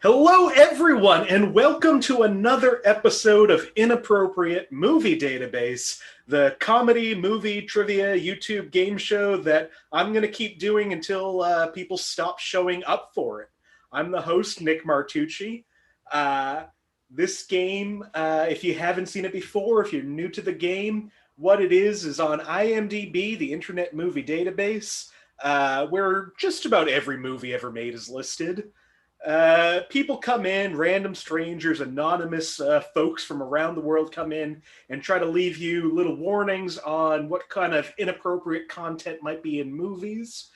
Hello, everyone, and welcome to another episode of Inappropriate Movie Database, the comedy, movie, trivia, YouTube game show that I'm going to keep doing until people stop showing up for it. I'm the host, Nick Martucci. This game, if you haven't seen it before, if you're new to the game, what it is on IMDb, the Internet Movie Database, where just about every movie ever made is listed. People come in, random strangers, anonymous folks from around the world come in and try to leave you little warnings on what kind of inappropriate content might be in movies.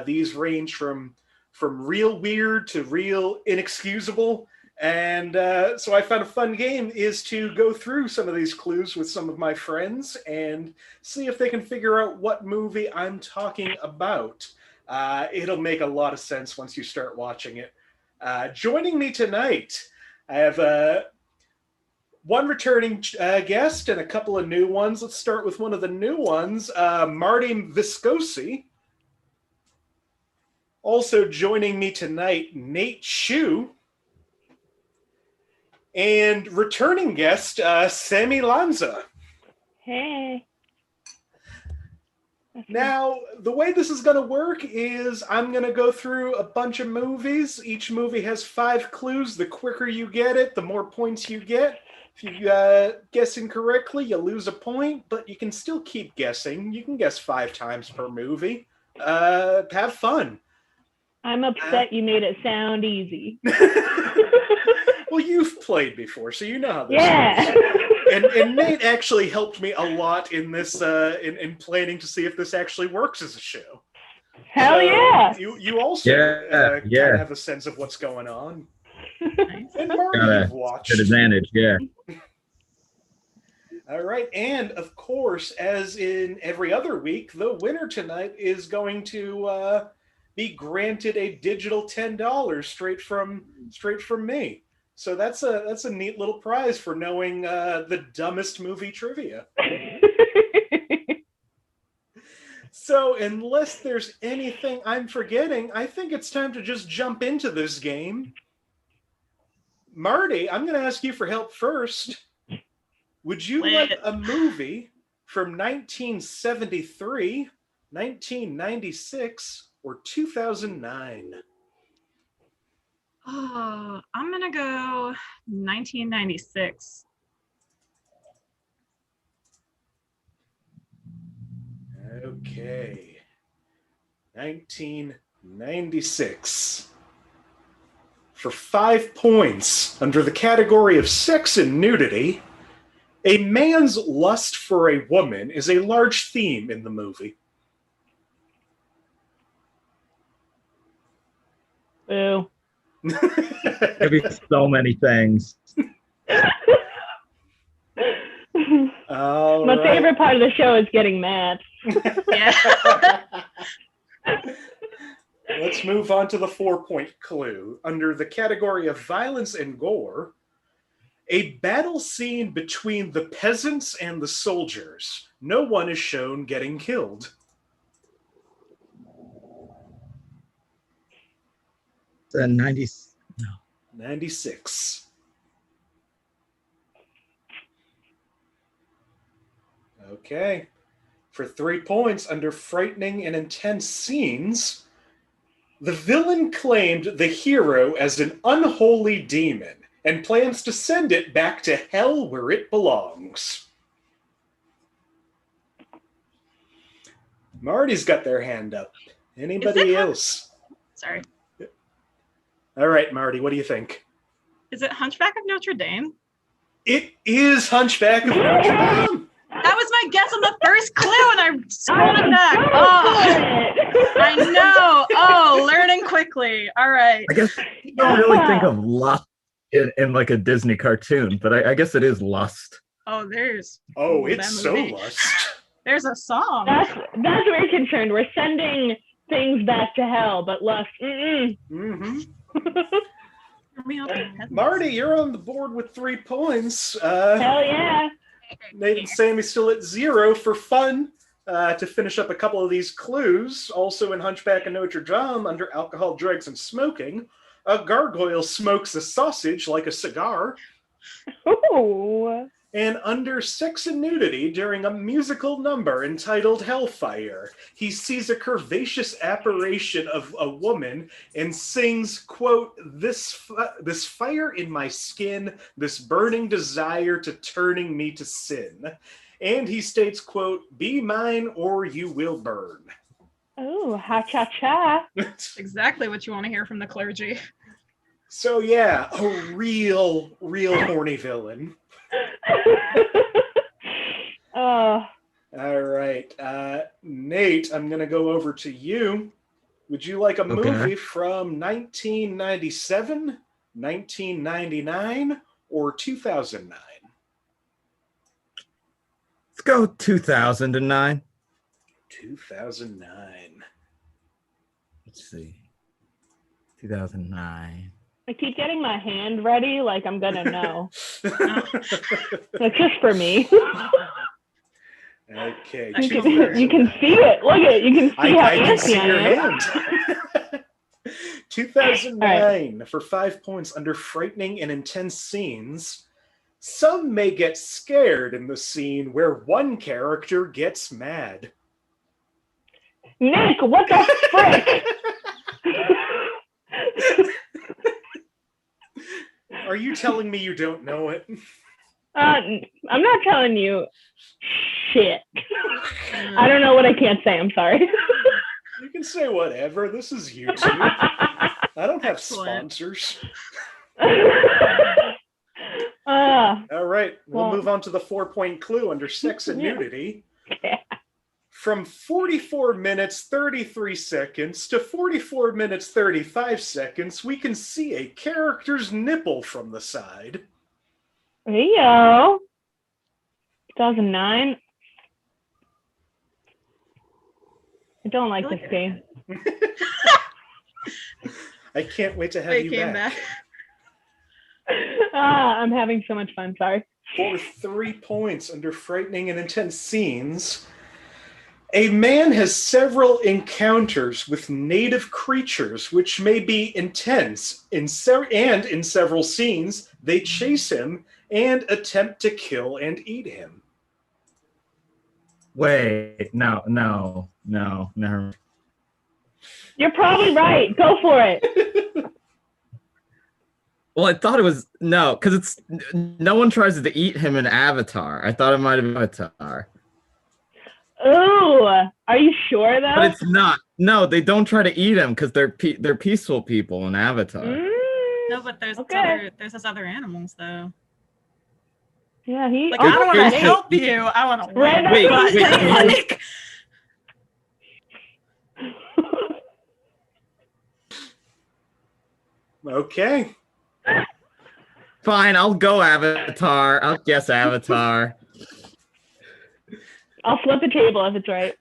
These range from real weird to real inexcusable. And so I found a fun game is to go through some of these clues with some of my friends and see if they can figure out what movie I'm talking about. It'll make a lot of sense once you start watching it. Joining me tonight, I have one returning guest and a couple of new ones. Let's start with one of the new ones, Marty Viscosi. Also joining me tonight, Nate Shue. And returning guest, Sami Lanza. Hey. Now, the way this is going to work is I'm going to go through a bunch of movies. Each movie has 5 clues. The quicker you get it, the more points you get. If you guess incorrectly, you lose a point, but you can still keep guessing. You can guess 5 times per movie. Have fun. I'm upset you made it sound easy. Well, you've played before, so you know how this Yeah. is. And Nate actually helped me a lot in this, in planning to see if this actually works as a show. Hell so yeah! You also kind of have a sense of what's going on. And Marty, you've watched. Good advantage, yeah. All right, and of course, as in every other week, the winner tonight is going to be granted a digital $10 straight from me. So that's a neat little prize for knowing the dumbest movie trivia. So unless there's anything I'm forgetting, I think it's time to just jump into this game. Marty, I'm going to ask you for help first. Would you like a movie from 1973, 1996, or 2009? Oh, I'm going to go 1996. Okay. 1996. For 5 points, under the category of sex and nudity, a man's lust for a woman is a large theme in the movie. Boo. Could be so many things. All My right. favorite part of the show is getting mad. Yeah. Let's move on to the 4-point clue. Under the category of violence and gore, a battle scene between the peasants and the soldiers. No one is shown getting killed. It's 96. Okay. For 3 points, under frightening and intense scenes, the villain claimed the hero as an unholy demon and plans to send it back to hell where it belongs. Marty's got their hand up. Anybody else? Sorry. All right, Marty, what do you think? Is it Hunchback of Notre Dame? It is Hunchback of Notre Dame. That was my guess on the first clue, and I scrolled it back. Oh, I know. Oh, learning quickly. All right. I guess you don't really think of lust in like a Disney cartoon, but I guess it is lust. Oh, there's. Oh, that it's so movie. lust. There's a song. That's where we're concerned. We're sending things back to hell, but lust. Mm-hmm. Me up in heaven. Marty, you're on the board with 3 points. Hell yeah. Nate and Sammy still at 0 for fun. To finish up a couple of these clues, also in Hunchback of Notre Dame, under alcohol, drugs, and smoking, A gargoyle smokes a sausage like a cigar. Ooh. And under sex and nudity during a musical number entitled Hellfire, he sees a curvaceous apparition of a woman and sings, quote, this fire in my skin, this burning desire to turning me to sin. And he states, quote, be mine or you will burn. Oh, ha-cha-cha. Exactly what you want to hear from the clergy. So yeah, a real horny villain. Oh. All right. Nate, I'm going to go over to you. Would you like a movie from 1997, 1999, or 2009? Let's go 2009. 2009. Let's see. 2009. I keep getting my hand ready, like I'm gonna know. That's just for me. Okay. You can see it. Look at it. You can see how I can see antsy your I am. hand. 2009 for 5 points under frightening and intense scenes. Some may get scared in the scene where one character gets mad. Nick, what the frick? Are you telling me you don't know it? I'm not telling you shit. I don't know what I can't say. I'm sorry. You can say whatever. This is YouTube. I don't have sponsors. All right. We'll move on to the 4-point clue under sex and nudity. Yeah. From 44 minutes 33 seconds to 44 minutes 35 seconds, we can see a character's nipple from the side. There you go. 2009. I don't like this game. I can't wait to have you back. I'm having so much fun. Sorry. For 3 points under frightening and intense scenes, a man has several encounters with native creatures which may be intense. In several scenes, they chase him and attempt to kill and eat him. Wait, no. Never. You're probably right. Go for it. Well, I thought it was because it's no one tries to eat him in Avatar. I thought it might have been Avatar. Ooh, are you sure though? But it's not. No, they don't try to eat him because they're peaceful people in Avatar. No, but there's those other animals though. Yeah, I don't want to help you. I want to wait. Okay. Fine, I'll go Avatar. I'll guess Avatar. I'll flip the table if it's right.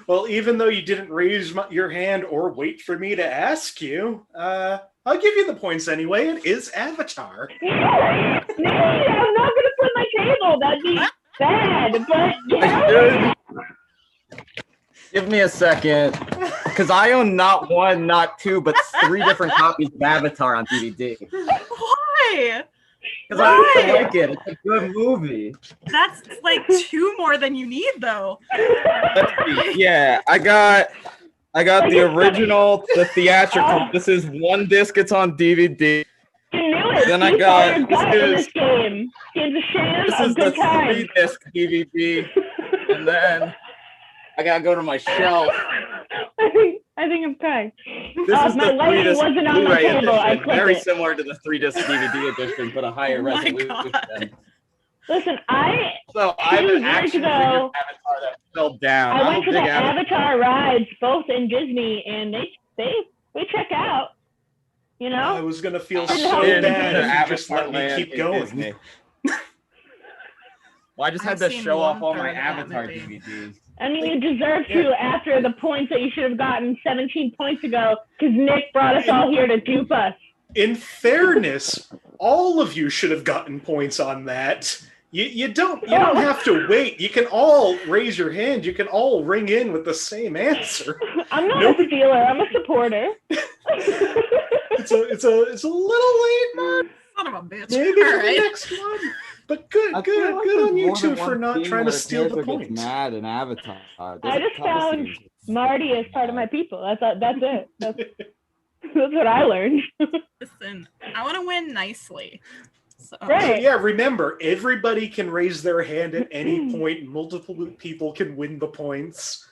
Well, even though you didn't raise your hand or wait for me to ask you, I'll give you the points anyway. It is Avatar. No, I'm not going to flip my table. That'd be bad. But yeah. Give me a second, because I own not one, not two, but 3 different copies of Avatar on DVD. Why? Because I like it. It's a good movie. That's like 2 more than you need, though. Let's see. Yeah, I got the original, the theatrical. This is 1 disc. It's on DVD. You knew it. Then I got this game. It's a sham. This is the 3-disc DVD, and then I gotta go to my shelf. I think I'm crying. This is my the lighting 3-disc wasn't on the Blu-ray table. I edition, clicked very it. similar to the 3-disc DVD edition, but a higher resolution. Listen, I have an action figure Avatar that fell down. I went to the Avatar rides, both in Disney, and they check out. You know, I was gonna feel so bad if you just let me keep going. Well, I just had to show off all my Avatar DVDs. I mean, you deserve to after the points that you should have gotten 17 points ago, because Nick brought us all here to dupe us. In fairness, all of you should have gotten points on that. You don't have to wait. You can all raise your hand. You can all ring in with the same answer. I'm not a stealer. I'm a supporter. It's a little late, Mark. Son of a bitch. Maybe All for the right. next one. But good I feel like on there's you more two than for one not scene trying where to a steal the character gets point. mad in Avatar. There's I a just couple found scenes Marty is part of my people. That's it. That's what I learned. Listen, I want to win nicely. So. Right. So yeah, remember, everybody can raise their hand at any point. Multiple people can win the points.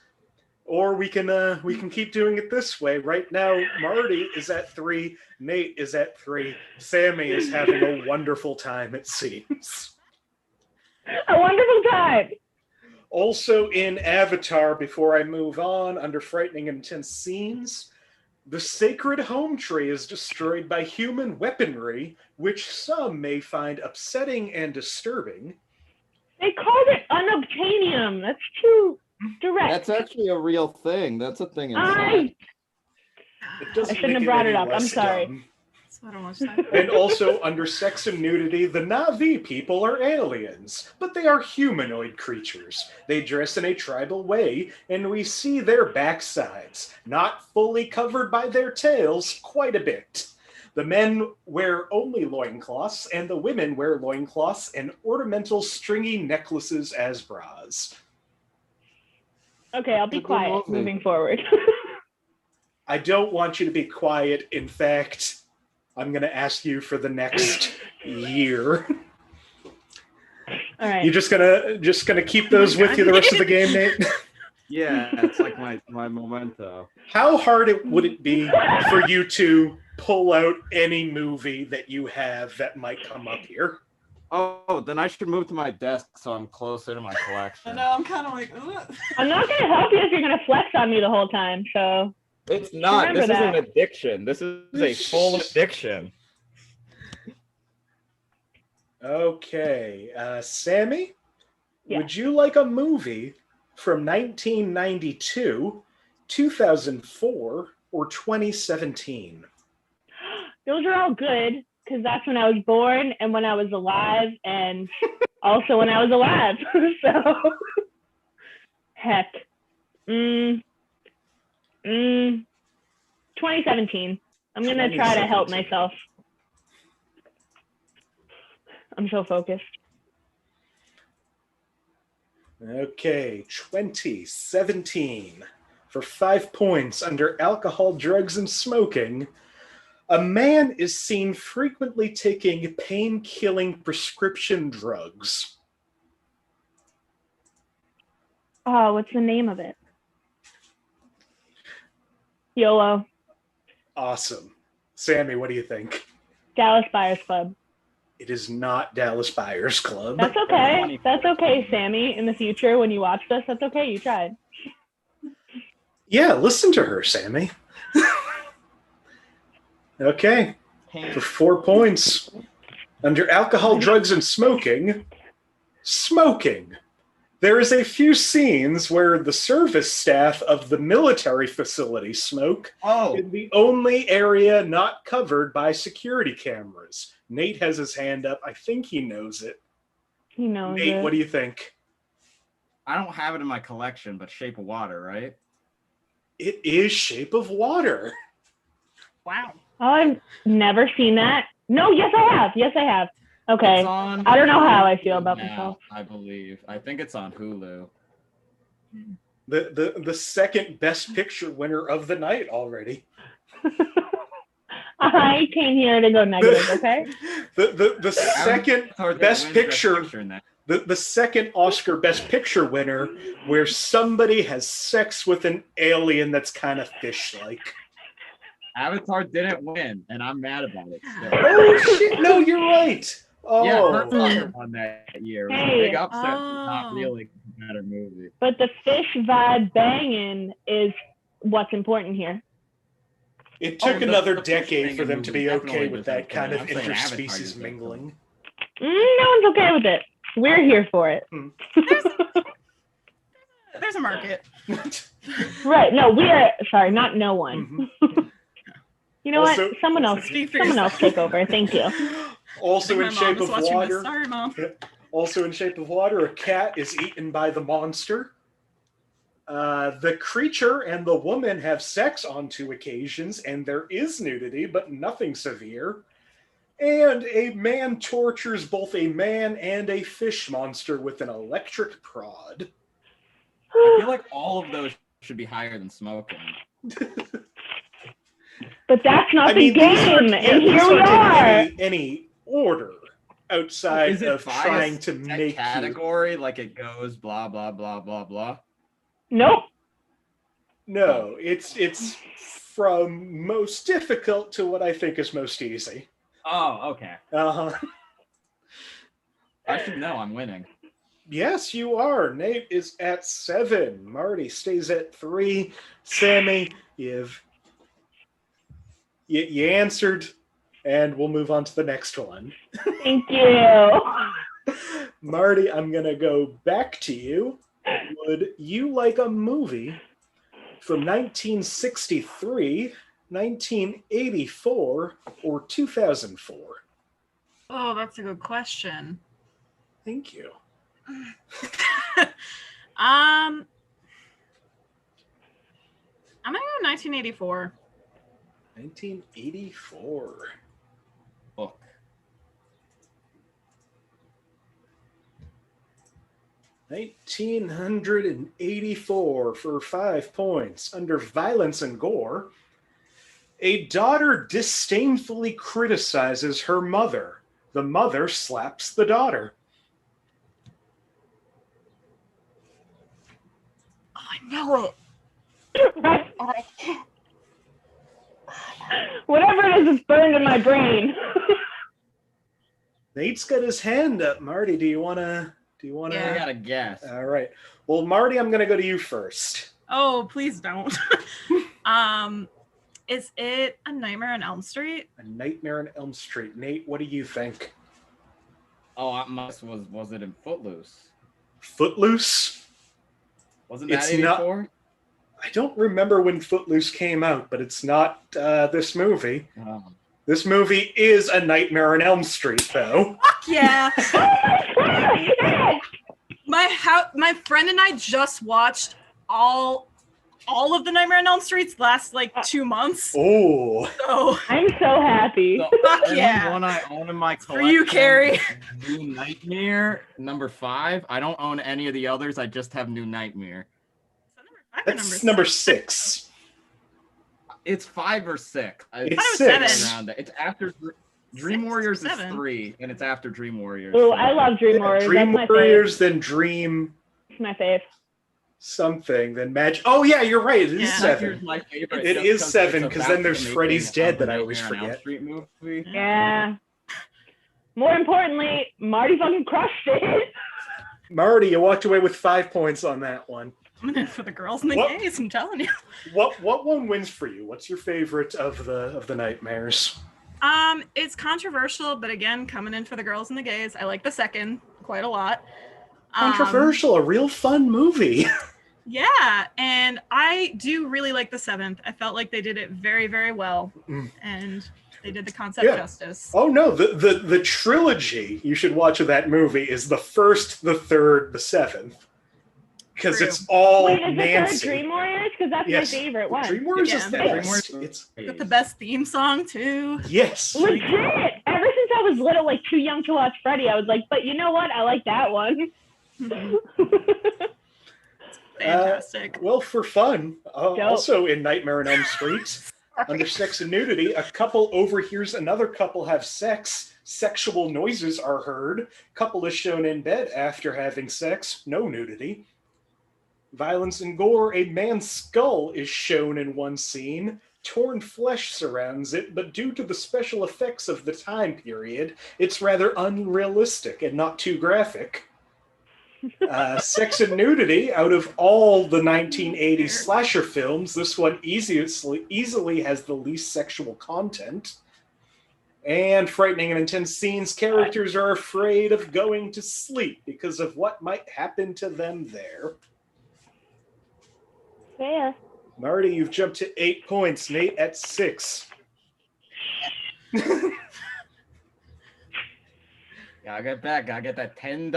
Or we can keep doing it this way. Right now, Marty is at 3, Nate is at 3, Sammy is having a wonderful time, it seems. A wonderful time. Also in Avatar, before I move on, under frightening and intense scenes, the sacred home tree is destroyed by human weaponry, which some may find upsetting and disturbing. They called it unobtainium. That's too direct. That's actually a real thing. That's a thing in I science. It doesn't shouldn't make have brought any it up. I'm less sorry. dumb. So I don't watch that. And also, under sex and nudity, the Na'vi people are aliens, but they are humanoid creatures. They dress in a tribal way, and we see their backsides, not fully covered by their tails, quite a bit. The men wear only loincloths, and the women wear loincloths and ornamental stringy necklaces as bras. Okay, I'll be quiet moving forward. I don't want you to be quiet. In fact, I'm going to ask you for the next year. All right. You're just gonna keep those with you the rest of the game, Nate? Yeah, it's like my memento. How hard would it be for you to pull out any movie that you have that might come up here? Oh, then I should move to my desk so I'm closer to my collection. I know, I'm kind of like, ugh. I'm not going to help you if you're going to flex on me the whole time, so... It's not. Remember This is that. an addiction. This is a full addiction. Okay, Sammy, Yeah. would you like a movie from 1992, 2004, or 2017? Those are all good, because that's when I was born and when I was alive, and also when I was alive. So, heck. 2017. I'm going to try to help myself. I'm so focused. Okay, 2017. For 5 points under alcohol, drugs, and smoking, a man is seen frequently taking pain-killing prescription drugs. Oh, what's the name of it? YOLO. Awesome. Sammy, what do you think? Dallas Buyers Club. It is not Dallas Buyers Club. That's okay. That's okay, Sammy. In the future, when you watch this, that's okay. You tried. Yeah, listen to her, Sammy. Okay, for 4 points. Under alcohol, drugs, and smoking, there is a few scenes where the service staff of the military facility smoke in the only area not covered by security cameras. Nate has his hand up. I think he knows it. He knows Nate, it. what do you think? I don't have it in my collection, but Shape of Water, right? It is Shape of Water. Wow. Oh, I've never seen that. No, yes, I have. Yes, I have. Okay. It's on I don't know how I feel about now, myself. I believe. I think it's on Hulu. The second best picture winner of the night already. I came here to go negative, okay? The second best picture, in that. the second Oscar Best Picture winner, where somebody has sex with an alien that's kind of fish-like. Avatar didn't win, and I'm mad about it still. Oh shit! No, you're right. Oh, Yeah, Hurt Locker won that year. It was a Hey. big upset, but not really a better movie. But the fish vibe banging is what's important here. it took the another fish decade thing for in them to movie be definitely okay with was that okay. kind of I'm saying Avatar interspecies is okay. mingling. No one's okay with it. We're here for it. There's a market. Right. No, we are. Sorry, not no one. Mhm. You know Also- what? Someone else take over. Thank you. Also My in mom Shape is of watching Water. this. Sorry, Mom. Also in Shape of Water, a cat is eaten by the monster. The creature and the woman have sex on 2 occasions, and there is nudity, but nothing severe. And a man tortures both a man and a fish monster with an electric prod. I feel like all of those should be higher than smoking. But that's not the these game, and these here we aren't are. in any order outside Is it of by trying a to set make category, like it goes blah blah blah blah blah? Nope. No, it's from most difficult to what I think is most easy. Oh, okay. Uh-huh. I should know I'm winning. Yes, you are. Nate is at 7. Marty stays at 3. Sammy, you answered, and we'll move on to the next one. Thank you. Marty, I'm going to go back to you. Would you like a movie from 1963, 1984, or 2004? Oh, that's a good question. Thank you. I'm gonna go 1984. 1984. Book. $1,984 for 5 points. Under violence and gore, a daughter disdainfully criticizes her mother. The mother slaps the daughter. Oh, I know it. Right. Oh, I can't. Whatever it is, it's burned in my brain. Nate's got his hand up. Marty, do you want to? I gotta guess. All right. Well, Marty, I'm going to go to you first. Oh, please don't. Is it A Nightmare on Elm Street? A Nightmare on Elm Street. Nate, what do you think? Oh, was it in Footloose? Footloose? Wasn't that It's 84? I don't remember when Footloose came out, but it's not this movie. Oh. This movie is A Nightmare on Elm Street, though. Fuck yeah. Yes! My friend and I just watched all of the Nightmare on Elm Streets last like 2 months. Oh. So I'm so happy. The Fuck only yeah. one I own in my for collection you, Carrie. is New Nightmare, number 5. I don't own any of the others. I just have New Nightmare. That's number 6. It's 5 or 6. It's Five or 6. seven. Around there. It's after Dream Warriors is 7. 3, and it's after Dream Warriors. Oh, I love Dream Warriors. Dream That's my Warriors, then Dream It's my fave. something, then Magic. Oh, yeah, you're right. It is Yeah. 7. My favorite. It just is 'cause 7, it's 'cause about then there's the Freddy's making Dead of that the I always Nightmare on Elm forget. Street movie. Yeah. More importantly, Marty fucking crushed it. Marty, you walked away with 5 points on that one. I'm in it for the girls and the What? gays, I'm telling you. What one wins for you? What's your favorite of the nightmares? It's controversial, but again, coming in for the girls and the gays, I like the second quite a lot. Controversial, a real fun movie. Yeah, and I do really like the 7th. I felt like they did it very, very well, and they did the concept justice. Oh no, the trilogy you should watch of that movie is the 1st, the 3rd, the 7th. Because True. it's all Wait, is Nancy. it Dream Warriors? Because that's Yes. my favorite one. Dream Warriors is the Yeah. best. It's Got the best theme song too. yes. Legit. Ever since I was little, like too young to watch Freddy, I was like, but you know what? I like that one. Fantastic. Well, for fun, also in Nightmare on Elm Street, under sex and nudity, a couple overhears another couple have sex. Sexual noises are heard. Couple is shown in bed after having sex. No nudity. Violence and gore. A man's skull is shown in one scene. Torn flesh surrounds it, but due to the special effects of the time period, it's rather unrealistic and not too graphic. Sex and nudity, out of all the 1980s slasher films, this one easily has the least sexual content. And frightening and intense scenes, characters are afraid of going to sleep because of what might happen to them there. Fair. Marty, you've jumped to 8 points. Nate at 6. Gotta get that $10.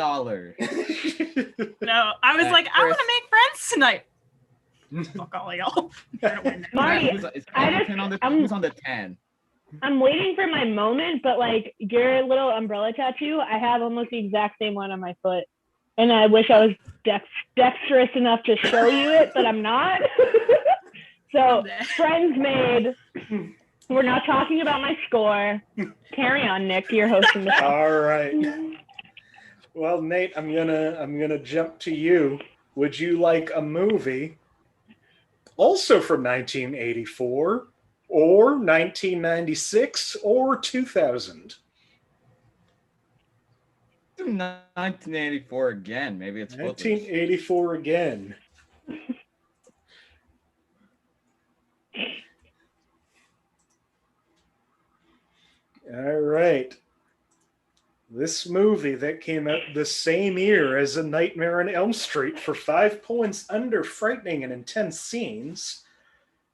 No, I was like, I want to make friends tonight. Fuck all y'all. You're gonna win next Marty, time. Is Hamilton on the, who's on the 10? I'm waiting for my moment, but like your little umbrella tattoo, I have almost the exact same one on my foot. And I wish I was dexterous enough to show you it, but I'm not. So, friends made. We're not talking about my score. Carry on, Nick. You're hosting the show. All right. Well, Nate, I'm gonna jump to you. Would you like a movie also from 1984 or 1996 or 2000? 1984 again. Maybe it's 1984 again. All right. This movie that came out the same year as A Nightmare on Elm Street for 5 points under frightening and intense scenes.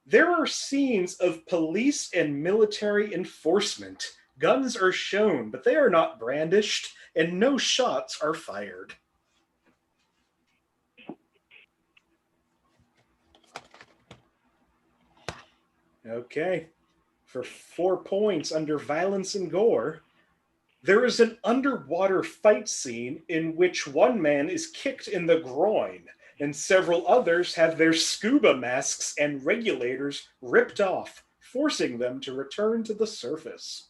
There are scenes of police and military enforcement. Guns are shown, but they are not brandished, and no shots are fired. Okay. For 4 points under violence and gore, there is an underwater fight scene in which one man is kicked in the groin and several others have their scuba masks and regulators ripped off, forcing them to return to the surface.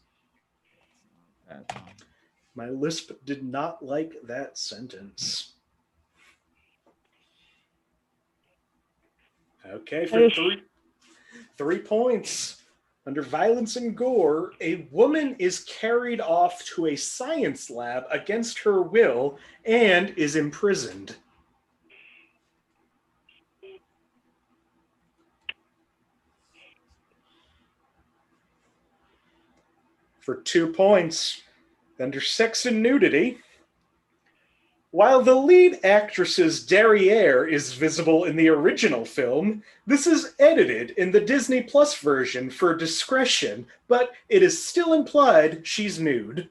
My lisp did not like that sentence. Okay, for 3 points. Under violence and gore, a woman is carried off to a science lab against her will and is imprisoned. For 2 points, under sex and nudity, while the lead actress's derriere is visible in the original film, this is edited in the Disney Plus version for discretion, but it is still implied she's nude.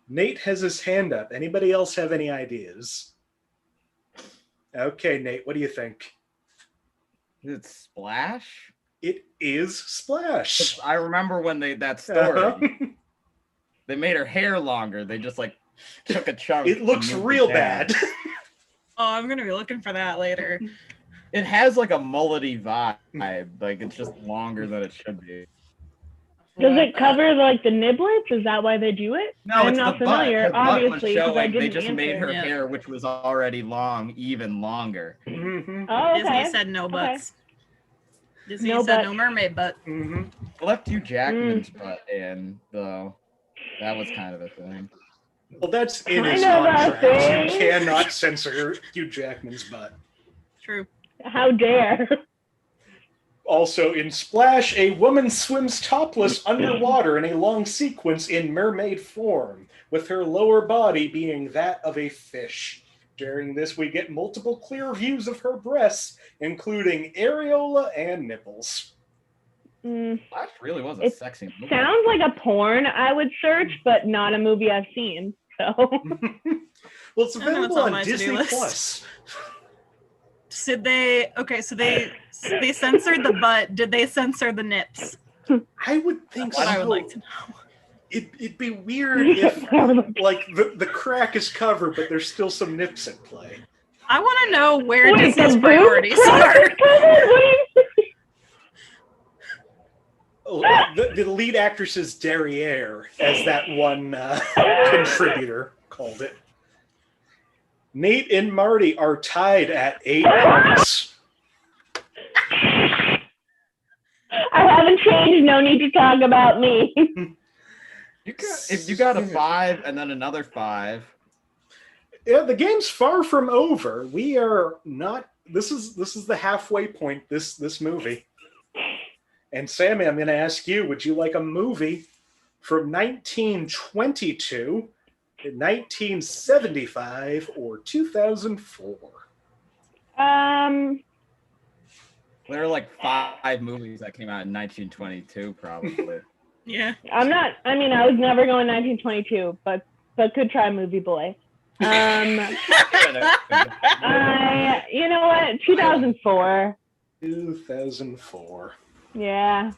Nate has his hand up. Anybody else have any ideas? Okay, Nate, what do you think? Is it Splash? It is Splash. I remember when that story. Uh-huh. They made her hair longer. They just like took a chunk. It looks real bad. Oh, I'm gonna be looking for that later. It has like a mullety vibe. Like it's just longer than it should be. Does it cover like the niblets? Is that why they do it? No, I'm it's not the familiar, butt. Her butt was obviously, because I showing. They didn't just made her answer. hair, which was already long, even longer. Mm-hmm. Oh, okay. Disney said no butts. Disney No said butt. no mermaid butt. Mm-hmm. They left Hugh Jackman's butt in, though. That was kind of a thing. Well, that's in I his know that contract. You thing. cannot censor Hugh Jackman's butt. True. How dare. Also in Splash, a woman swims topless underwater in a long sequence in mermaid form, with her lower body being that of a fish. During this, we get multiple clear views of her breasts, including areola and nipples. Splash really was a It sexy movie. Sounds like a porn I would search, but not a movie I've seen. So Well, it's I know, it's available on on my to-do Disney list. Plus. Did they? Okay, so they censored the butt. Did they censor the nips? I would think That's what so. I would like to know. It'd be weird if, like, the crack is covered, but there's still some nips at play. I want to know where Wait, Disney's the boob priorities crack are. is covered? What do you The lead actress's derriere, as that one contributor called it. Nate and Marty are tied at 8 points. I haven't changed. No need to talk about me. If you got a 5 and then another 5. Yeah, the game's far from over. We are not. This is the halfway point. This movie. And Sammy, I'm going to ask you: would you like a movie from 1922, 1975, or 2004? There are like 5 movies that came out in 1922, probably. Yeah. I'm not. I mean, I was never going 1922, but could try Movie Boy. You know what? 2004. 2004. Yeah.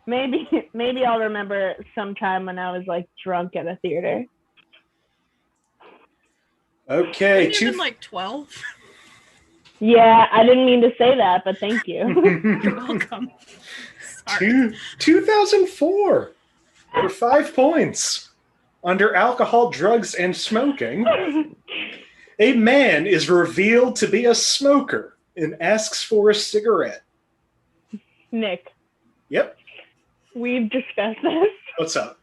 Maybe I'll remember sometime when I was like drunk at a theater. Okay. Weren't you even like 12? Yeah, I didn't mean to say that, but thank you. You're welcome. Sorry. 2004 for 5 points. Under alcohol, drugs, and smoking, a man is revealed to be a smoker and asks for a cigarette. Nick. Yep. We've discussed this. What's up?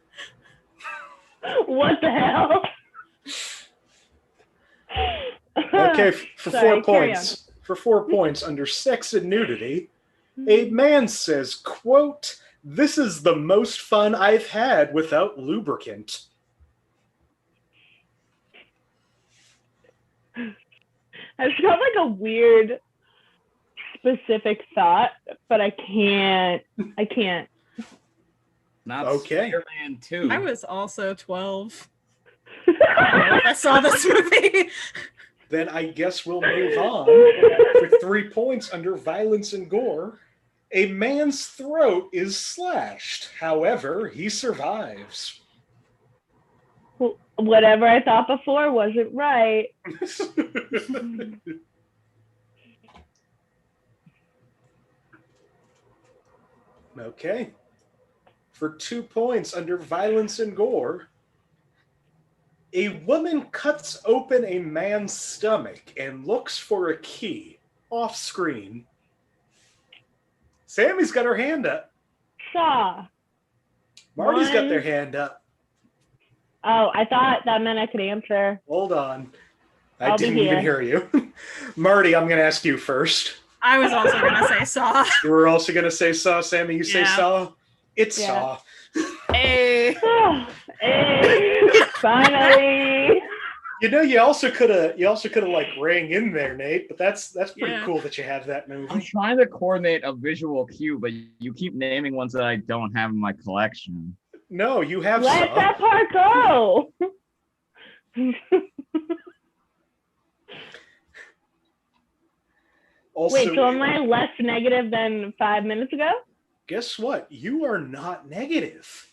What the hell? Okay, for Sorry, 4 points. For 4 points under sex and nudity, a man says, quote, "This is the most fun I've had without lubricant." I've got like a weird specific thought, but I can't. Not Okay. Spider-Man 2. I was also 12. I saw this movie. Then I guess we'll move on. For 3 points under violence and gore, a man's throat is slashed. However, he survives. Whatever I thought before wasn't right. Okay. For 2 points under violence and gore, a woman cuts open a man's stomach and looks for a key off screen. Sammy's got her hand up. Saw. Marty's got their hand up. Oh, I thought that meant I could answer. Hold on. I I'll be didn't even here. hear you. Marty, I'm going to ask you first. I was also going to say Saw. You were also going to say Saw. Sammy, you say Yeah. Saw? It's Yeah. Saw. Hey. Hey, finally. You know, you also could have like rang in there, Nate, but that's pretty Yeah. cool that you have that I'm movie. trying to coordinate a visual cue, but you keep naming ones that I don't have in my collection. No, you have Let Saw. that part go. Also, Wait, so am I less negative than 5 minutes ago? guess what? You are not negative.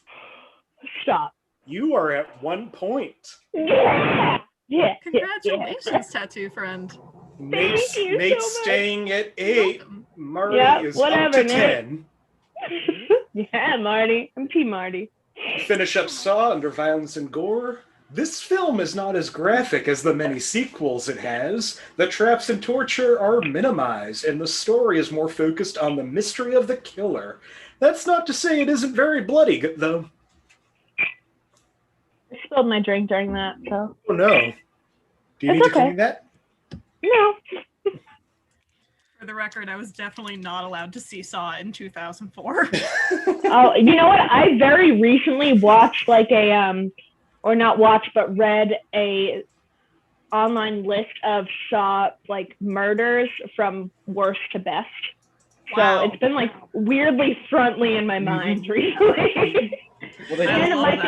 Stop. You are at 1 point. Yeah. Yeah. Congratulations, tattoo friend. Nate's, you so Nate's much. staying at 8. Marty Yeah, is whatever, up to Nate. 10. Yeah, Marty. I'm Team Marty. Finish up Saw under violence and gore. This film is not as graphic as the many sequels it has. The traps and torture are minimized, and the story is more focused on the mystery of the killer. That's not to say it isn't very bloody, though. I spilled my drink during that, so. Oh no. Do you It's need to okay. clean that? No. For the record, I was definitely not allowed to see Saw in 2004. Oh, you know what? I very recently watched like a or not watched, but read a online list of Saw like murders from worst to best. Wow. So it's been like weirdly frontly in my mind recently. Well, they And love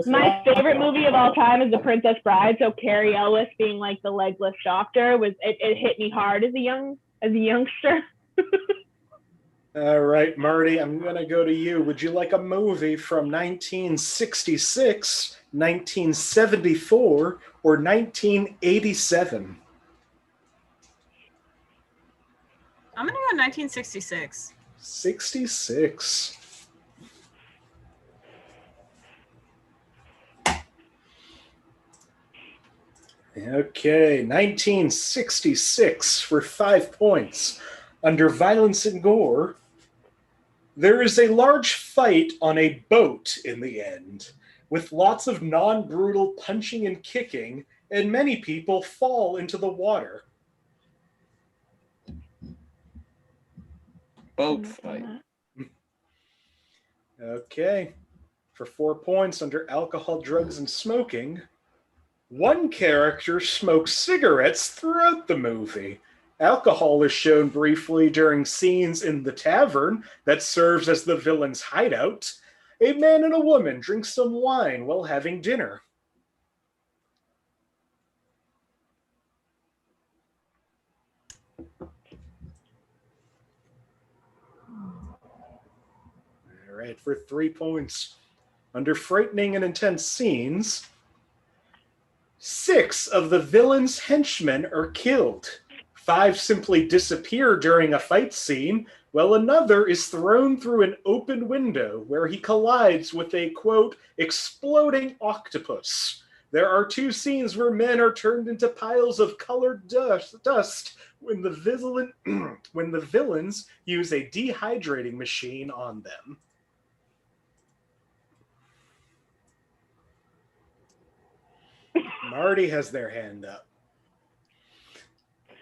my favorite movie of all time is The Princess Bride. So Carrie Ellis being like the legless doctor was it hit me hard as a youngster. All right, Marty, I'm going to go to you. Would you like a movie from 1966, 1974, or 1987? I'm going to go 1966. 66. Okay, 1966 for 5 points. Under violence and gore, there is a large fight on a boat in the end, with lots of non-brutal punching and kicking, and many people fall into the water. Boat fight. Okay, for 4 points under alcohol, drugs, and smoking, one character smokes cigarettes throughout the movie. Alcohol is shown briefly during scenes in the tavern that serves as the villain's hideout. A man and a woman drink some wine while having dinner. right, for 3 points. Under frightening and intense scenes, 6 of the villain's henchmen are killed. 5 simply disappear during a fight scene, while another is thrown through an open window where he collides with a, quote, exploding octopus. There are 2 scenes where men are turned into piles of colored dust when the villains use a dehydrating machine on them. Marty has their hand up.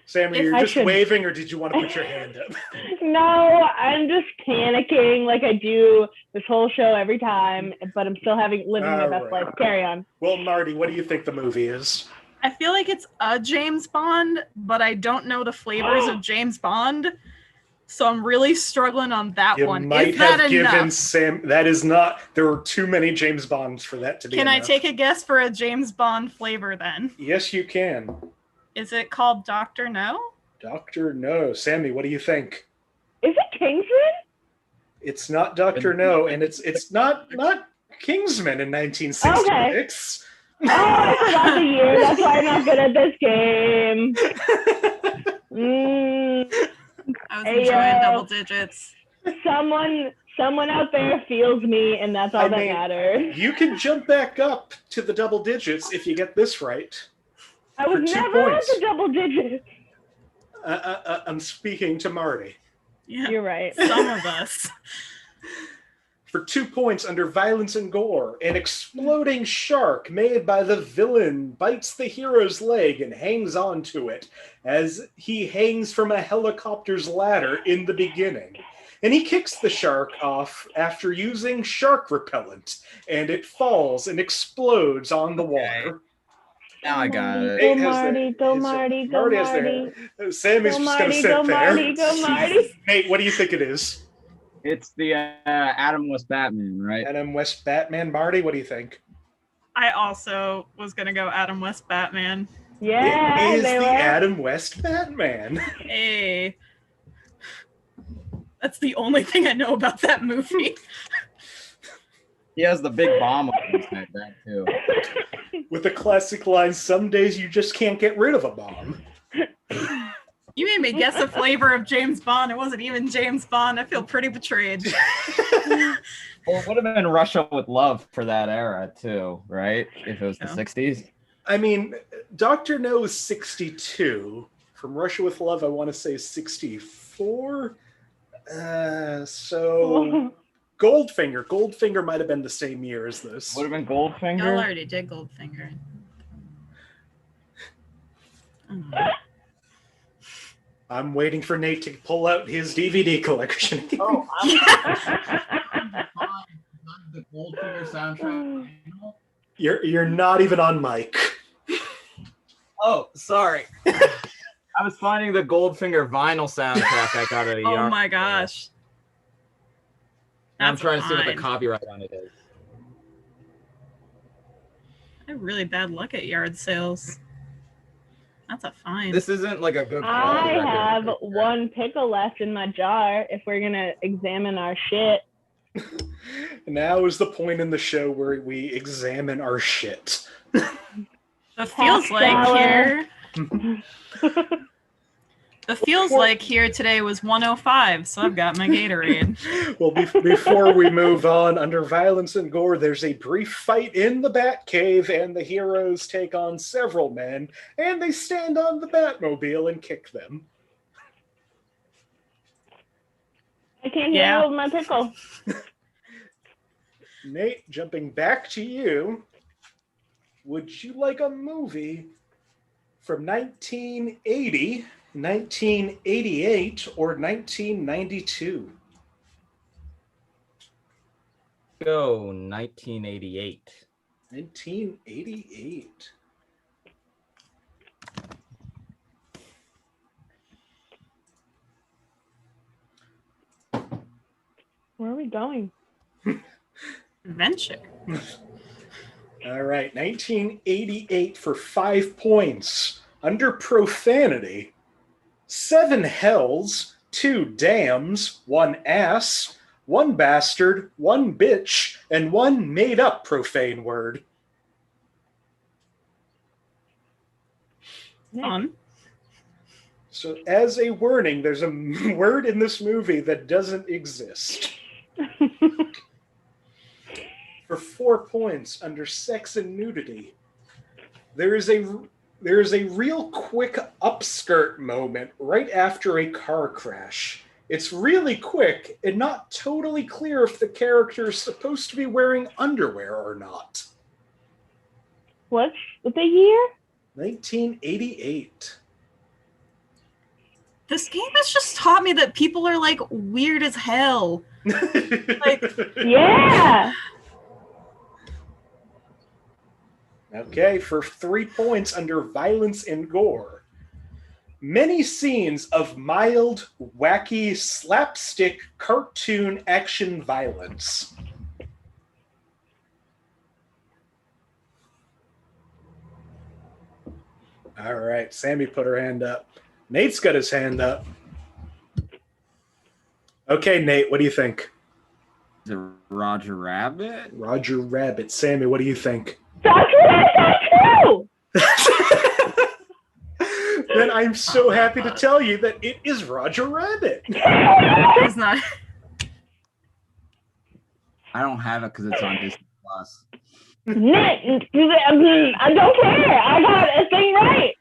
Sammy, you're just waving, or did you want to put your hand up? No, I'm just panicking like I do this whole show every time, but I'm still living my best life. Carry on. Well, Marty, what do you think the movie is? I feel like it's a James Bond, but I don't know the flavors of James Bond, so I'm really struggling on that one. Might have given Sam. That is not. There were too many James Bonds for that to be. Can enough. I take a guess for a James Bond flavor then? Yes, you can. Is it called Dr. No? Dr. No. Sammy, what do you think? Is it Kingsman? It's not Dr. No, and it's not Kingsman in 1966. Okay. I forgot the year. That's why I'm not good at this game. I was enjoying double digits. Someone out there feels me, and that's all that matters. You can jump back up to the double digits if you get this right. I was never at the double digits. I'm speaking to Marty. Yeah, you're right. Some of us. For 2 points under violence and gore, an exploding shark made by the villain bites the hero's leg and hangs onto it as he hangs from a helicopter's ladder in the beginning. And he kicks the shark off after using shark repellent, and it falls and explodes on the water. Now I got it. Go Marty, go Marty, go Marty. Sammy's just going to sit there. Go Marty, go Marty. Nate, what do you think it is? It's the Adam West Batman, right? Adam West Batman. Marty, what do you think? I also was going to go Adam West Batman. Yeah, it is the Adam West Batman. Hey. That's the only thing I know about that movie. He has the big bomb on his head, that too. With the classic line, some days you just can't get rid of a bomb. You made me guess a flavor of James Bond. It wasn't even James Bond. I feel pretty betrayed. Well, it would have been Russia with Love for that era, too, right? If it was the 60s. I mean, Dr. No is 62. From Russia with Love, I want to say 64. So Goldfinger. Goldfinger might have been the same year as this. Would have been Goldfinger? Y'all already did Goldfinger. I'm waiting for Nate to pull out his DVD collection. Oh, the Goldfinger soundtrack. You're not even on mic. Oh, sorry. I was finding the Goldfinger vinyl soundtrack I got at a yard. Oh my gosh. I'm trying to see what the copyright on it is. I have really bad luck at yard sales. That's a fine. This isn't like a good I have one pickle left in my jar if we're going to examine our shit. Now is the point in the show where we examine our shit. It feels like here. The feels like here today was 105, so I've got my Gatorade. Well, before we move on, under violence and gore, there's a brief fight in the Batcave, and the heroes take on several men, and they stand on the Batmobile and kick them. I can't handle my pickle. Nate, jumping back to you, would you like a movie from 1980, 1988, or 1992? Go 1988. 1988. Where are we going? Adventure. All right, 1988 for 5 points. Under profanity, 7 hells, 2 dams, 1 ass, one bastard, one bitch, and one made-up profane word. Fun. So as a warning, there's a word in this movie that doesn't exist. For 4 points under sex and nudity, there is a real quick upskirt moment right after a car crash. It's really quick and not totally clear if the character is supposed to be wearing underwear or not. What's the year? 1988. This game has just taught me that people are like weird as hell. Like, Yeah. Okay, for 3 points under violence and gore. Many scenes of mild, wacky, slapstick, cartoon action violence. All right, Sammy put her hand up. Nate's got his hand up. Okay, Nate, what do you think? Is it Roger Rabbit? Roger Rabbit. Sammy, what do you think? That's what I thought too. Then I'm so happy to tell you that it is Roger Rabbit. it's not. I don't have it because it's on Disney Plus. Nick, I don't care. I got a thing right.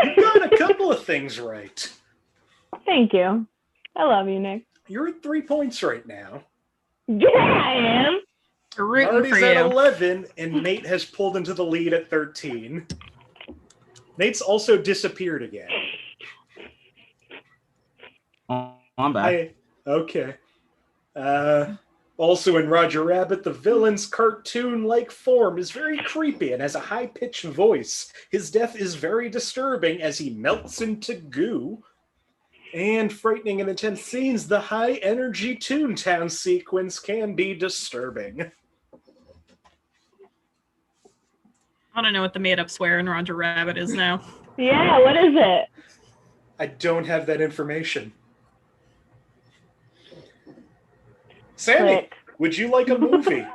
You got a couple of things right. Thank you. I love you, Nick. You're at 3 points right now. Yeah, I am. Rooting Marty's for at you. 11, and Nate has pulled into the lead at 13. Nate's also disappeared again. Oh, I'm back. Okay. Also in Roger Rabbit, the villain's cartoon-like form is very creepy and has a high-pitched voice. His death is very disturbing as he melts into goo. And frightening and intense scenes, the high-energy Toontown sequence can be disturbing. I don't know what the made-up swear in Roger Rabbit is now. Yeah, what is it? I don't have that information. Sammy, Click. would you like a movie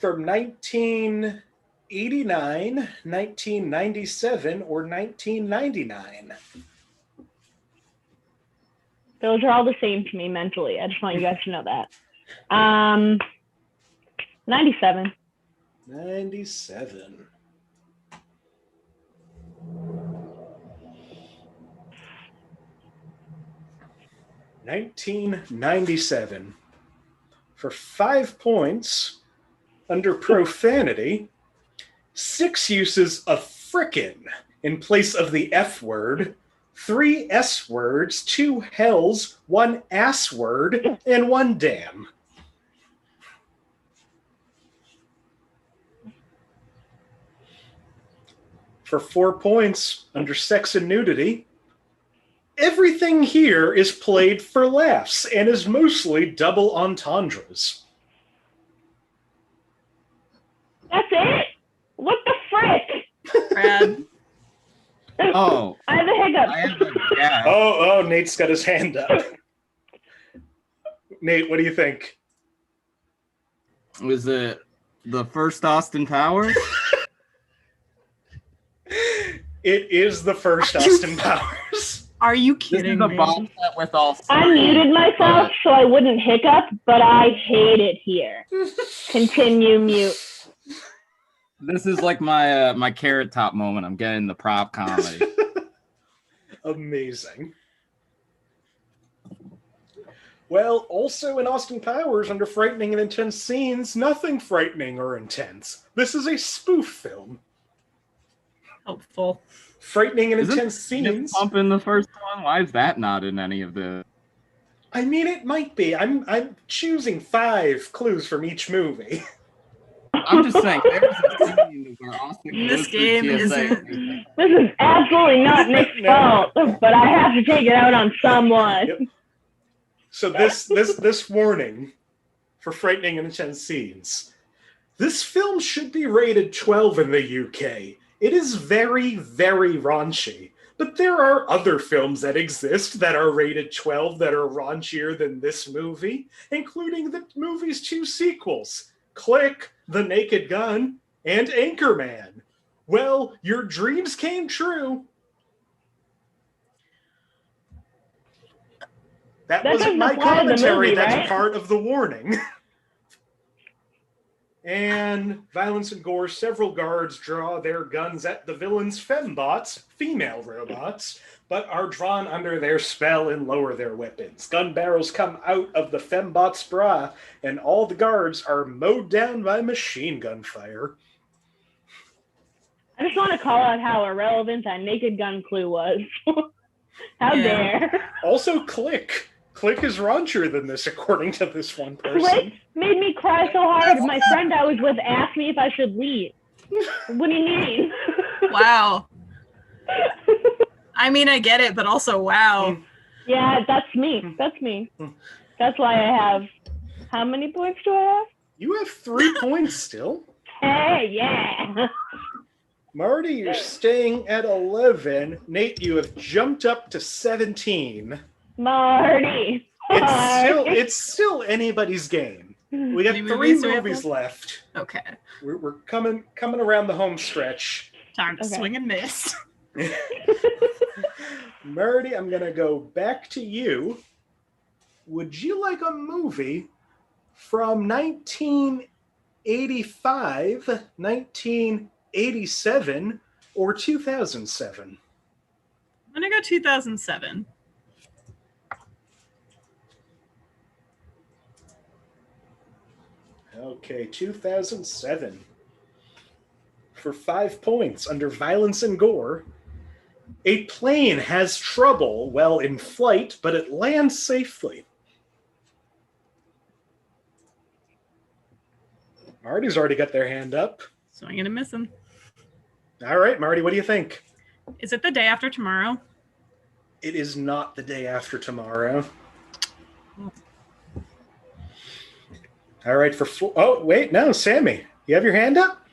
from 1989, 1997, or 1999? Those are all the same to me mentally. I just want you guys to know that. 97. 97. (1997) For 5 points under profanity, 6 uses of frickin' in place of the F word, 3 S words, 2 hells, 1 ass word, and 1 damn. For 4 points under sex and nudity, everything here is played for laughs and is mostly double entendres. That's it? What the frick? Brad. Oh, I have a hiccup. I have a guess. Oh, Nate's got his hand up. Nate, what do you think? Was it the first Austin Powers? It is the first Austin Powers. Are you This is kidding a me? box set with all three. I muted myself so I wouldn't hiccup, but I hate it here. Continue mute. This is like my my Carrot Top moment. I'm getting the prop comedy. Amazing. Well, also in Austin Powers, under frightening and intense scenes, nothing frightening or intense. This is a spoof film. Helpful. Frightening and Isn't intense scenes. Pump in the first one? Why is that not in any of the? I mean, it might be. I'm choosing 5 clues from each movie. I'm just saying. There's a scene where Austin This goes through game TSA. This is absolutely not Nick's fault, but I have to take it out on someone. Yep. So this warning for frightening and intense scenes. This film should be rated 12 in the UK. It is very, very raunchy. But there are other films that exist that are rated 12 that are raunchier than this movie, including the movie's 2 sequels, Click, The Naked Gun, and Anchorman. Well, your dreams came true. That wasn't my commentary, movie, that's right? part of the warning. And violence and gore, several guards draw their guns at the villain's fembots, female robots, but are drawn under their spell and lower their weapons. Gun barrels come out of the fembot's bra, and all the guards are mowed down by machine gun fire. I just want to call out how irrelevant that Naked Gun clue was. How dare. Also, Click. Click is raunchier than this, according to this one person. Click made me cry so hard. My friend I was with asked me if I should leave. What do you mean? Wow. I mean, I get it, but also, wow. Yeah, that's me. That's me. That's why I have... How many points do I have? You have 3 points still. Hey, yeah. Marty, you're staying at 11. Nate, you have jumped up to 17. Marty. It's still anybody's game. We got 3 movies left. Okay. We're coming around the home stretch. Time to swing and miss. Marty, I'm gonna go back to you. Would you like a movie from 1985, 1987, or 2007? I'm gonna go 2007. Okay, 2007. For 5 points under violence and gore, a plane has trouble while in flight, but it lands safely. Marty's already got their hand up. So I'm gonna miss him. All right, Marty, what do you think? Is it The Day After Tomorrow? It is not The Day After Tomorrow. All right, oh, wait, no, Sammy, you have your hand up?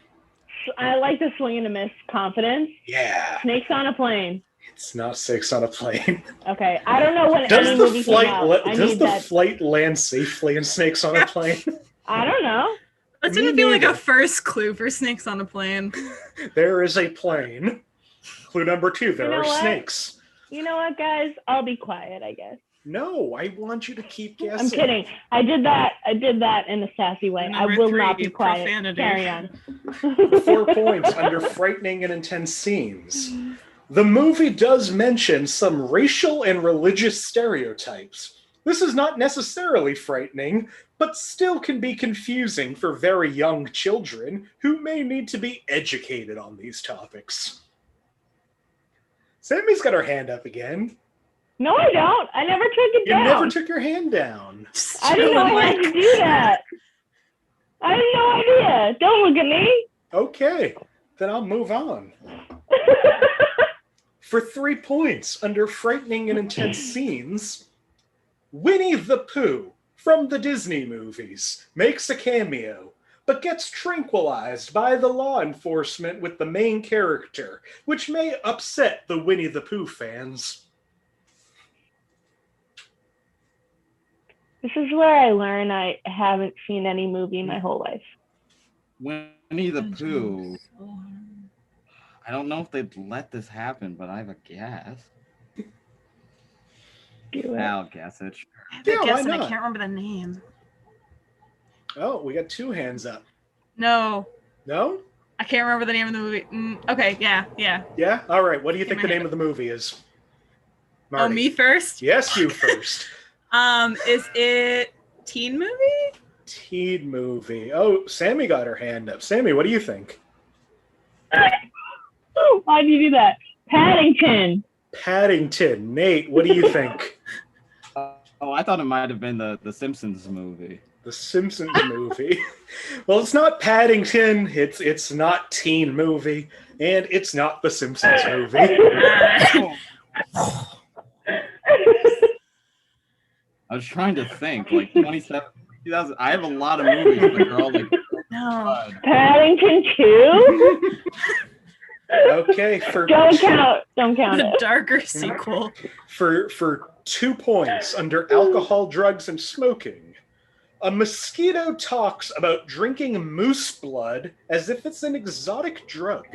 I like the swing and a miss confidence. Yeah. Snakes on a Plane. It's not Snakes on a Plane. Okay, I don't know when Does any the movie came out. does the flight land safely in Snakes on a Plane? I don't know. That didn't feel like a first clue for Snakes on a Plane. There is a plane. Clue number 2, there are what? snakes. You know what, guys? I'll be quiet, I guess. No, I want you to keep guessing. I'm kidding. I did that in a sassy way. Number I will 3, not be quiet. profanity. Carry on. 4 points under frightening and intense scenes. The movie does mention some racial and religious stereotypes. This is not necessarily frightening, but still can be confusing for very young children who may need to be educated on these topics. Sammy's got her hand up again. No, I don't. I never took it down. You never took your hand down. I didn't know I had to do that. I had no idea. Don't look at me. Okay, then I'll move on. For 3 points under frightening and intense scenes, Winnie the Pooh from the Disney movies makes a cameo, but gets tranquilized by the law enforcement with the main character, which may upset the Winnie the Pooh fans. This is where I learn I haven't seen any movie my whole life. Winnie the Pooh. I don't know if they'd let this happen, but I have a guess. I'll guess it. I have a Yeah, guess why and I not? can't remember the name. Oh, we got 2 hands up. No, No? I can't remember the name of the movie. Okay, yeah. Yeah? All right, what do you think my the name head. of the movie is? Oh, Marty. me first? Yes, you first. Is it teen movie? Teen movie. Oh, Sammy got her hand up. Sammy, what do you think? Why'd you do that? Paddington. Paddington. Nate, what do you think? Oh, I thought it might have been the Simpsons movie. The Simpsons movie. Well, it's not Paddington. It's not teen movie, and it's not the Simpsons movie. I was trying to think, like 2000. I have a lot of movies, but they're all like, No. Paddington 2? Okay, Don't count The it. darker sequel. for 2 points under alcohol, drugs, and smoking. A mosquito talks about drinking moose blood as if it's an exotic drug.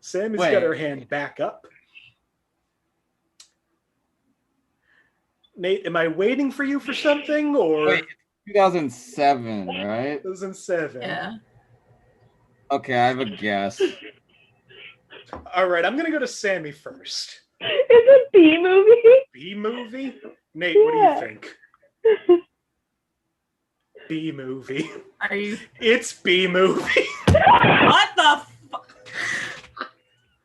Sam has got her hand back up. Nate, am I waiting for you for something, or? Wait, 2007, right? 2007. Yeah. Okay, I have a guess. All right, I'm gonna go to Sammy first. It's a B movie. B movie? Nate, what do you think? B movie. Are you? It's B movie. What the?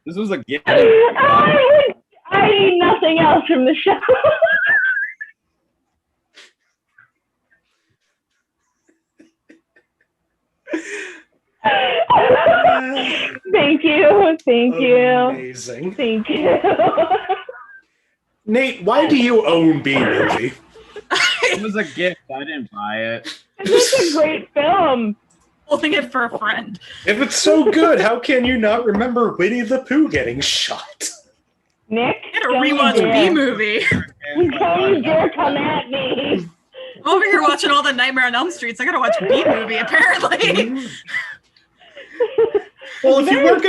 This was a gift. I need nothing else from the show. Thank you. Amazing. Thank you. Nate, why do you own B movie? It was a gift. I didn't buy it. It's a great film. Holding it for a friend. If it's so good, how can you not remember Winnie the Pooh getting shot? Nick, Get a rewatch B movie. Don't you dare come at me. I'm over here watching all the Nightmare on Elm Streets. I gotta watch B movie apparently. Well, if you weren't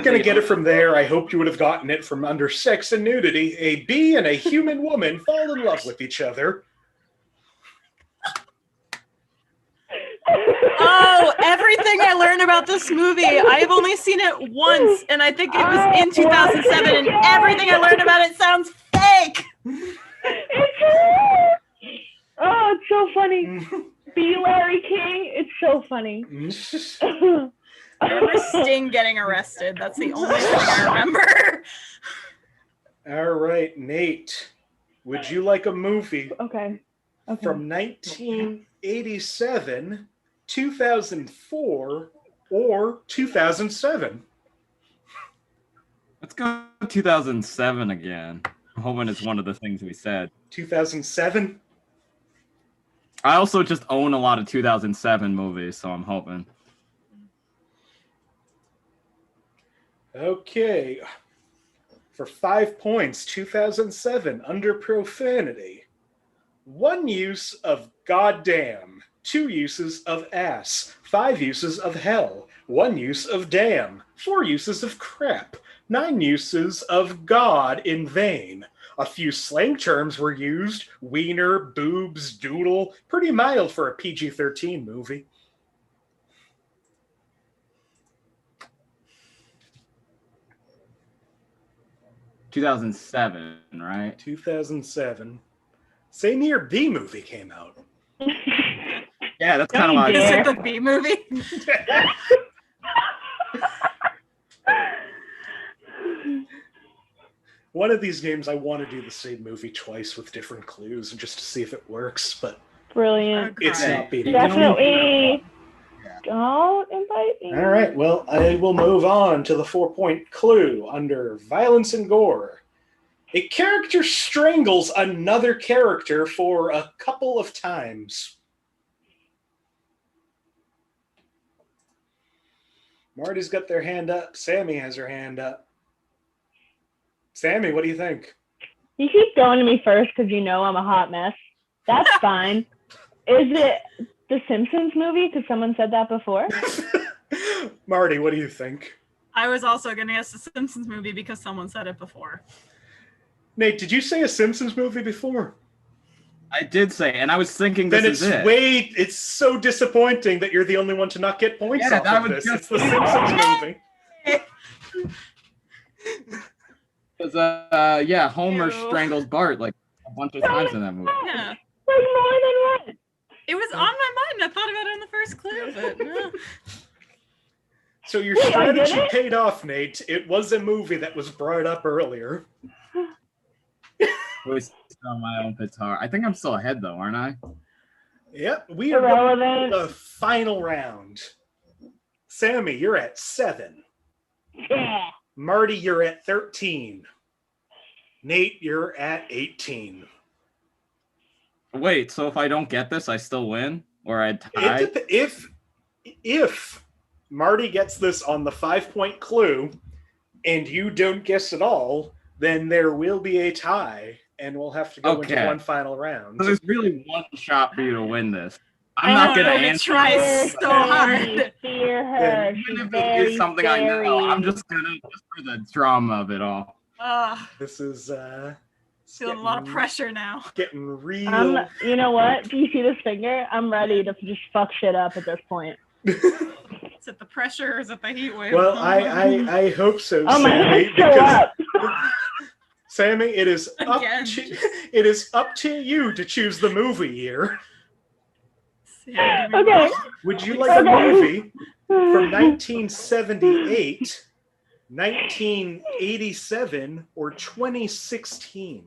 gonna get it from there, I hope you would have gotten it from Under Sex and Nudity. A bee and a human woman fall in love with each other. Oh, everything I learned about this movie, I've only seen it once, and I think it was in 2007, and everything I learned about it sounds fake. It's so funny. B. Larry King, it's so funny. I remember Sting getting arrested. That's the only thing I remember. All right, Nate, would you like a movie Okay. from 1987, 2004, or 2007? Let's go 2007 again. I'm hoping it's one of the things we said. 2007? I also just own a lot of 2007 movies, so I'm hoping. Okay. For 5 points, 2007, under profanity. 1 use of goddamn, 2 uses of ass, 5 uses of hell, 1 use of damn, 4 uses of crap, 9 uses of God in vain. A few slang terms were used: wiener, boobs, doodle. Pretty mild for a PG-13 movie. $2007, right? 2007. Same year B movie came out. Yeah, that's kind of why. Is it the B movie? One of these games, I want to do the same movie twice with different clues and just to see if it works, but Brilliant. it's not beating. Definitely. Don't invite me. All right, well, I will move on to the 4-point clue under violence and gore. A character strangles another character for a couple of times. Marty's got their hand up. Sammy has her hand up. Sammy, what do you think? You keep going to me first because you know I'm a hot mess. That's fine. Is it the Simpsons movie? Because someone said that before. Marty, what do you think? I was also going to guess the Simpsons movie because someone said it before. Nate, did you say a Simpsons movie before? I did say, and I was thinking Then this is it. It's so disappointing that you're the only one to not get points off of this. It's the Simpsons movie. Because, yeah, Homer strangles Bart like a bunch of times in that movie. Yeah. Like more than one. It was on my mind. I thought about it in the first clue, but no. So your strategy paid off, Nate. It was a movie that was brought up earlier. Voice on my own guitar. I think I'm still ahead though, aren't I? Yep, we are going to the final round. Sammy, you're at 7. Yeah. Marty, you're at 13. Nate, you're at 18. Wait, so if I don't get this, I still win? Or I tie? If Marty gets this on the 5-point clue, and you don't guess at all, then there will be a tie, and we'll have to go into one final round. So there's really one shot for you to win this. I'm I not know, gonna I'm gonna answer. try so hard. Fear her. Even She's if it very is something I know, scary. I'm just for the drama of it all. This is Feeling a lot of pressure now. Getting real. You know what? Do you see this finger? I'm ready to just fuck shit up at this point. Is it the pressure or is it the heat wave? Well, I hope so, Oh, my Sammy. hand's still up. Sammy, it is up to you to choose the movie year. Okay. Would you like a movie from 1978, 1987, or 2016?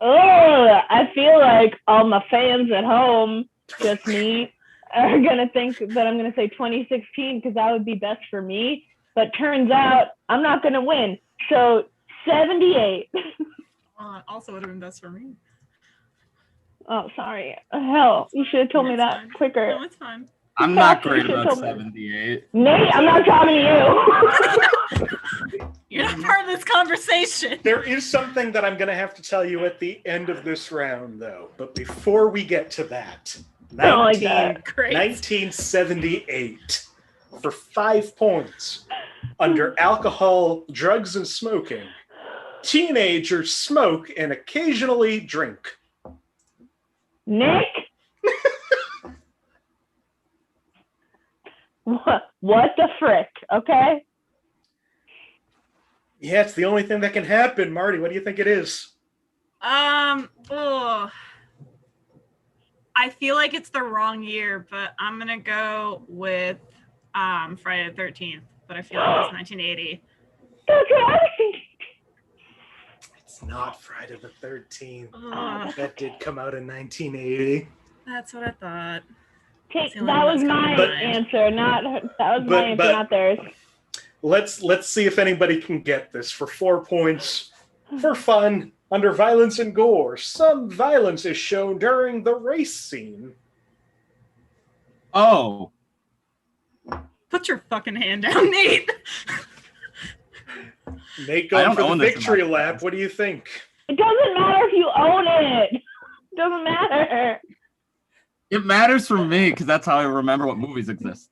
Oh, I feel like all my fans at home, just me, are gonna think that I'm gonna say 2016 because that would be best for me. But turns out I'm not gonna win. So 78. Also would have been best for me. Oh, sorry. Hell, you should have told me that fine. quicker. No, it's fine. I'm not great about 78. Nate, I'm not talking to you. You're not part of this conversation. There is something that I'm going to have to tell you at the end of this round, though. But before we get to that, 1978, for 5 points, under alcohol, drugs, and smoking, teenagers smoke and occasionally drink. Nick? What the frick, okay? Yeah, it's the only thing that can happen, Marty. What do you think it is? I feel like it's the wrong year, but I'm gonna go with Friday the 13th. But I feel like it's 1980. That's what I was thinking. It's not Friday the 13th. That did come out in 1980. That's what I thought. Okay, that was my answer, not theirs. Let's see if anybody can get this for 4 points. For fun, under violence and gore, some violence is shown during the race scene. Oh. Put your fucking hand down, Nate. Nate going for the victory lap. What do you think? It doesn't matter if you own it. It doesn't matter. It matters for me because that's how I remember what movies exist.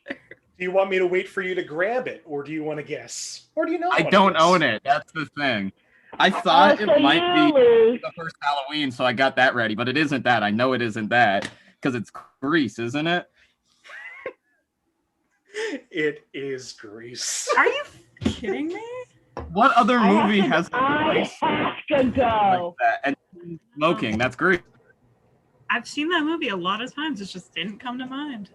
Do you want me to wait for you to grab it, or do you want to guess? Or do you know? I don't own it. That's the thing. I thought it might be the first Halloween, so I got that ready, but it isn't that. I know it isn't that because it's Grease, isn't it? It is Grease. Are you kidding me? What other movie has I have to go. like that? And smoking, that's Grease. I've seen that movie a lot of times. It just didn't come to mind.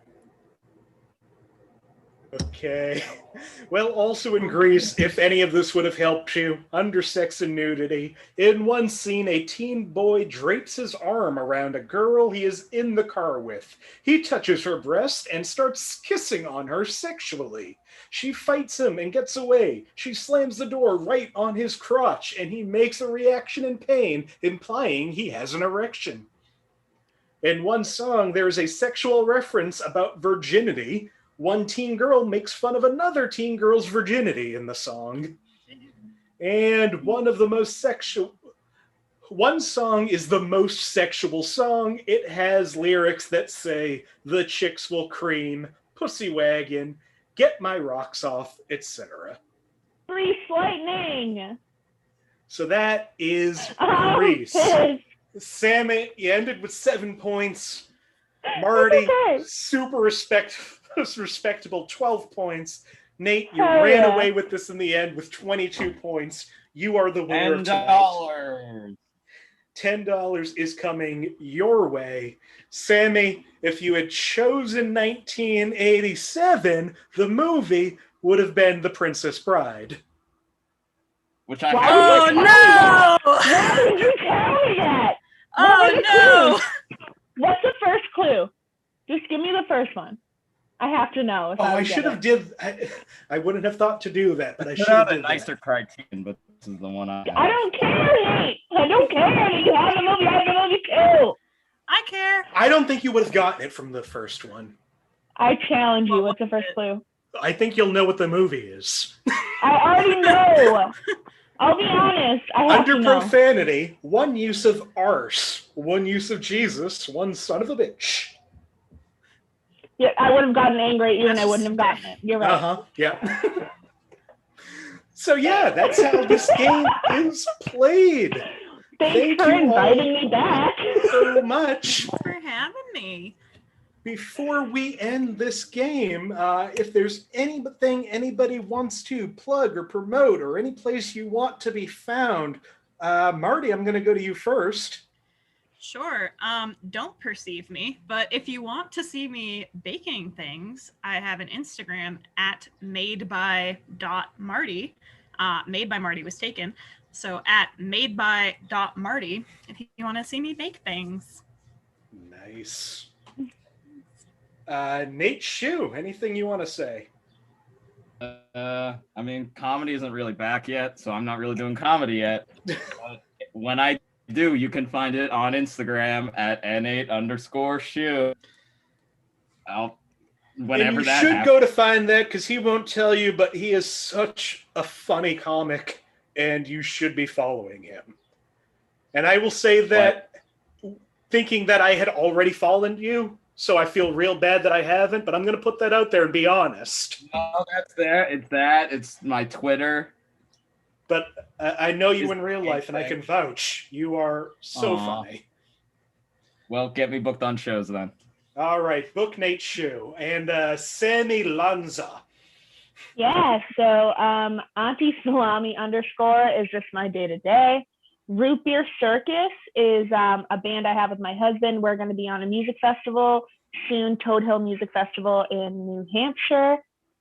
Okay. Well, also in Grease, if any of this would have helped you, under sex and nudity, in one scene, a teen boy drapes his arm around a girl he is in the car with. He touches her breast and starts kissing on her sexually. She fights him and gets away. She slams the door right on his crotch, and he makes a reaction in pain, implying he has an erection. In one song, there is a sexual reference about virginity. One teen girl makes fun of another teen girl's virginity in the song. And one song is the most sexual song. It has lyrics that say, "The chicks will cream, pussy wagon, get my rocks off," etc. Grease lightning. So that is Grease. Sammy, you ended with 7 points. Marty, super respectable 12 points. Nate, you ran away with this in the end with 22 points. You are the winner of tonight. $10 is coming your way. Sammy, if you had chosen 1987, the movie would have been The Princess Bride. Which I Oh no! Why did you tell me that? Oh no! What's the first clue? Just give me the first one. I have to know. I should have I wouldn't have thought to do that, but I should have have a nicer criterion, but this is the one I don't care, Nate. I don't care. You have the movie. I have the movie too. I care. I don't think you would have gotten it from the first one. I challenge you. What's the first clue? I think you'll know what the movie is. I already know. I'll be honest. I have Under to know. profanity, one use of arse, one use of Jesus, one son of a bitch. Yeah, I would have gotten angry at you and I wouldn't have gotten it. You're right. Yeah. So yeah, that's how this game is played. Thanks for inviting me back. So much. Thanks for having me. Before we end this game, if there's anything anybody wants to plug or promote or any place you want to be found, Marty, I'm going to go to you first. Sure. Don't perceive me, but if you want to see me baking things, I have an Instagram at madeby.marty. Made by Marty was taken. So at madeby.marty if you want to see me bake things. Nice. Nate Shue, anything you want to say? I mean, comedy isn't really back yet, so I'm not really doing comedy yet. But when I do, you can find it on Instagram at n8_Shue. Whenever and you that should happens. go to find that because he won't tell you, but he is such a funny comic, and you should be following him. And I will say that, thinking that I had already followed you, so I feel real bad that I haven't, but I'm going to put that out there and be honest. No, that's there. It's that. It's my Twitter. But I know you in real life, and I can vouch. You are so funny. Well, get me booked on shows then. All right, book Nate Shue and Sami Lanza. Yeah, so Auntie Salami _ is just my day-to-day. Root Beer Circus is a band I have with my husband. We're going to be on a music festival soon, Toad Hill Music Festival in New Hampshire.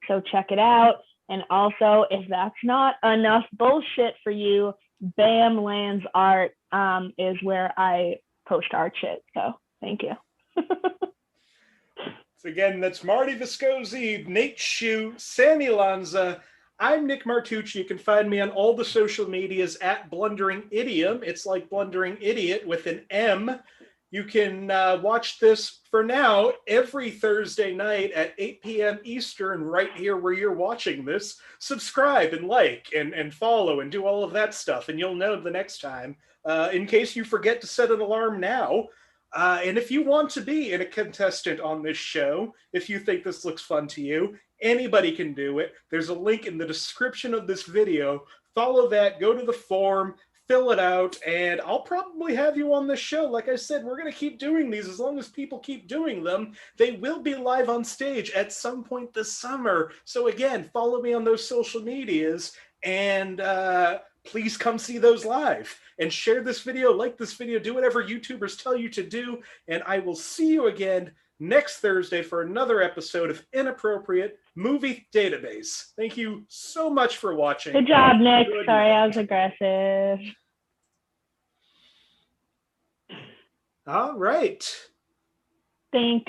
So check it out. And also, if that's not enough bullshit for you, Bam Lands Art is where I post art shit. So thank you. So again, that's Marty Viscosi, Nate Shue, Sami Lanza. I'm Nick Martucci. You can find me on all the social medias at Blundering Idiom. It's like Blundering Idiot with an M. You can watch this, for now, every Thursday night at 8 p.m. Eastern, right here where you're watching this. Subscribe and like and follow and do all of that stuff, and you'll know the next time, in case you forget to set an alarm now. And if you want to be a contestant on this show, if you think this looks fun to you, anybody can do it. There's a link in the description of this video. Follow that, go to the form, fill it out, and I'll probably have you on this show. Like I said, we're going to keep doing these as long as people keep doing them. They will be live on stage at some point this summer. So again, follow me on those social medias, and please come see those live. And share this video, like this video, do whatever YouTubers tell you to do, and I will see you again next Thursday for another episode of Inappropriate Movie Database. Thank you so much for watching. Good job, Nick. Sorry, I was aggressive. All right. Thank you.